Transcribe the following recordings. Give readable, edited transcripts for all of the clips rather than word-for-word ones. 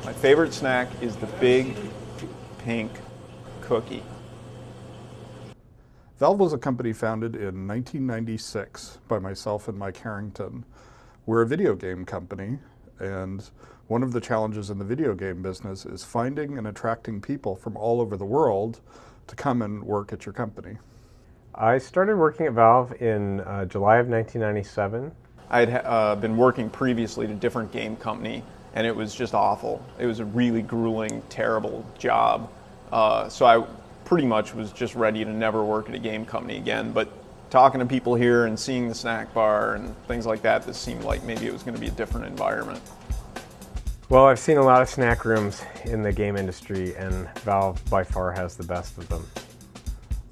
My favorite snack is the big pink cookie. Valve was a company founded in 1996 by myself and Mike Harrington. We're a video game company, and one of the challenges in the video game business is finding and attracting people from all over the world to come and work at your company. I started working at Valve in July of 1997. I had been working previously at a different game company, and it was just awful. It was a really grueling, terrible job. So I pretty much was just ready to never work at a game company again. But talking to people here and seeing the snack bar and things like that, this seemed like maybe it was going to be a different environment. Well, I've seen a lot of snack rooms in the game industry, and Valve by far has the best of them.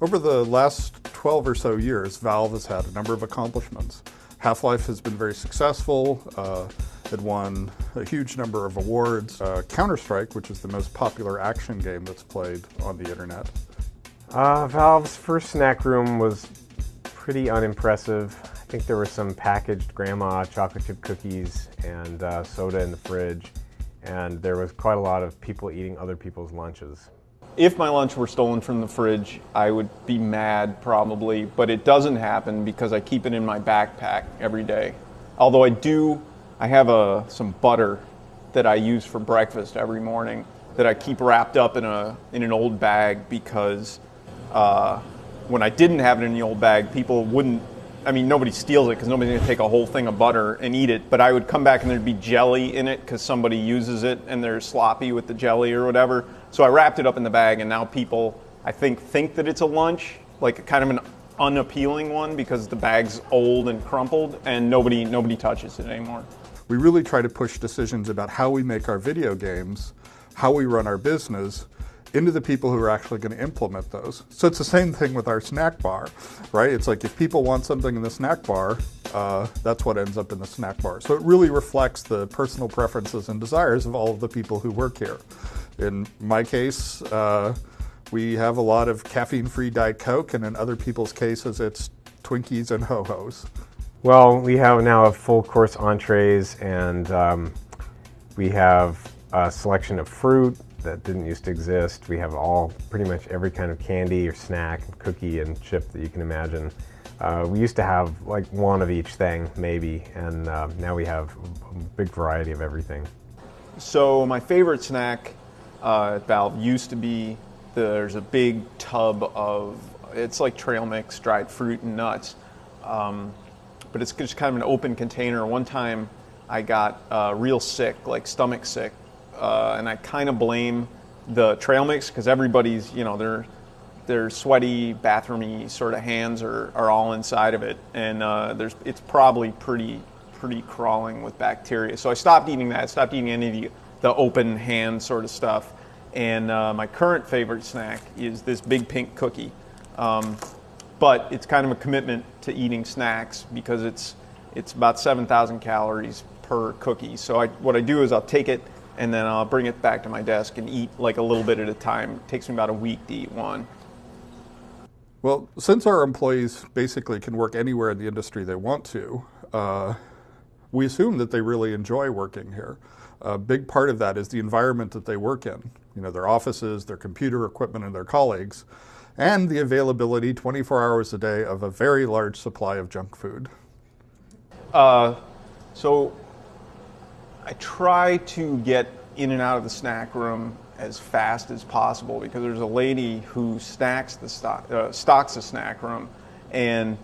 Over the last 12 or so years, Valve has had a number of accomplishments. Half-Life has been very successful. It won a huge number of awards. Counter-Strike, which is the most popular action game that's played on the internet. Valve's first snack room was pretty unimpressive. I think there were some packaged grandma chocolate chip cookies and soda in the fridge, and there was quite a lot of people eating other people's lunches. If my lunch were stolen from the fridge, I would be mad probably, but it doesn't happen because I keep it in my backpack every day. Although I have some butter that I use for breakfast every morning that I keep wrapped up in an old bag because when I didn't have it in the old bag, people wouldn't, nobody steals it because nobody's going to take a whole thing of butter and eat it, but I would come back and there'd be jelly in it because somebody uses it and they're sloppy with the jelly or whatever. So I wrapped it up in the bag, and now people, I think that it's a lunch, like kind of an unappealing one because the bag's old and crumpled, and nobody touches it anymore. We really try to push decisions about how we make our video games, how we run our business, into the people who are actually going to implement those. So it's the same thing with our snack bar, right? It's like if people want something in the snack bar, that's what ends up in the snack bar. So it really reflects the personal preferences and desires of all of the people who work here. In my case, we have a lot of caffeine-free Diet Coke, and in other people's cases, it's Twinkies and Ho-Hos. Well, we have now a full-course entrees, and we have a selection of fruit that didn't used to exist. We have pretty much every kind of candy or snack, cookie and chip that you can imagine. We used to have like one of each thing, maybe, and now we have a big variety of everything. So my favorite snack at Valve used to be, there's a big tub of, it's like trail mix, dried fruit and nuts, but it's just kind of an open container. One time I got real sick, like stomach sick, and I kind of blame the trail mix because everybody's, their sweaty, bathroomy sort of hands are all inside of it, and it's probably pretty crawling with bacteria. So I stopped eating that. I stopped eating any of the open hand sort of stuff. And my current favorite snack is this big pink cookie. But it's kind of a commitment to eating snacks because it's about 7,000 calories per cookie. So what I do is I'll take it and then I'll bring it back to my desk and eat like a little bit at a time. It takes me about a week to eat one. Well, since our employees basically can work anywhere in the industry they want to, we assume that they really enjoy working here. A big part of that is the environment that they work in. Their offices, their computer equipment, and their colleagues, and the availability 24 hours a day of a very large supply of junk food. So I try to get in and out of the snack room as fast as possible because there's a lady who stocks the snack room, and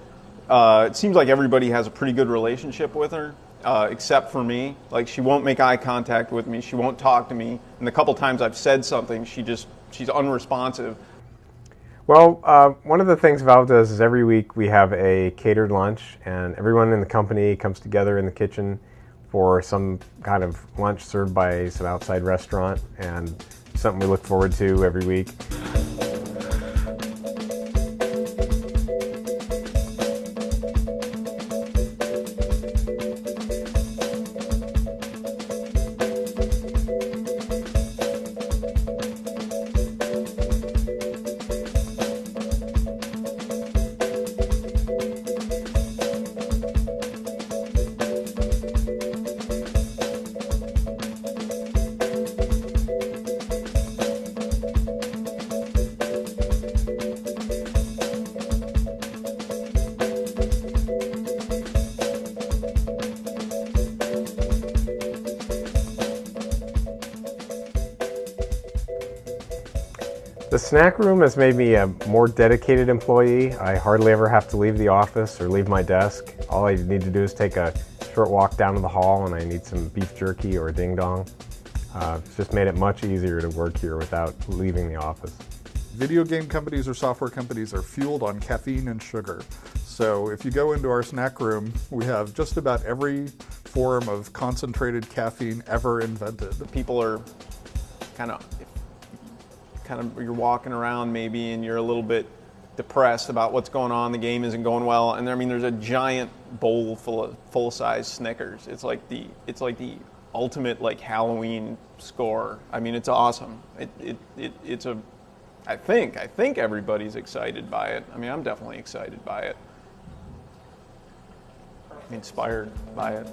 it seems like everybody has a pretty good relationship with her. Except for me. Like, she won't make eye contact with me, she won't talk to me, and the couple times I've said something, she's unresponsive. Well, one of the things Valve does is every week we have a catered lunch, and everyone in the company comes together in the kitchen for some kind of lunch served by some outside restaurant, and something we look forward to every week. The snack room has made me a more dedicated employee. I hardly ever have to leave the office or leave my desk. All I need to do is take a short walk down to the hall and I need some beef jerky or a ding dong. It's just made it much easier to work here without leaving the office. Video game companies or software companies are fueled on caffeine and sugar. So if you go into our snack room, we have just about every form of concentrated caffeine ever invented. People are kind of, you're walking around maybe and you're a little bit depressed about what's going on, the game isn't going well, and there's a giant bowl full of full-size Snickers. It's like the ultimate like Halloween score. I mean, it's awesome. I think everybody's excited by it. I mean, I'm definitely excited by it. Inspired by it.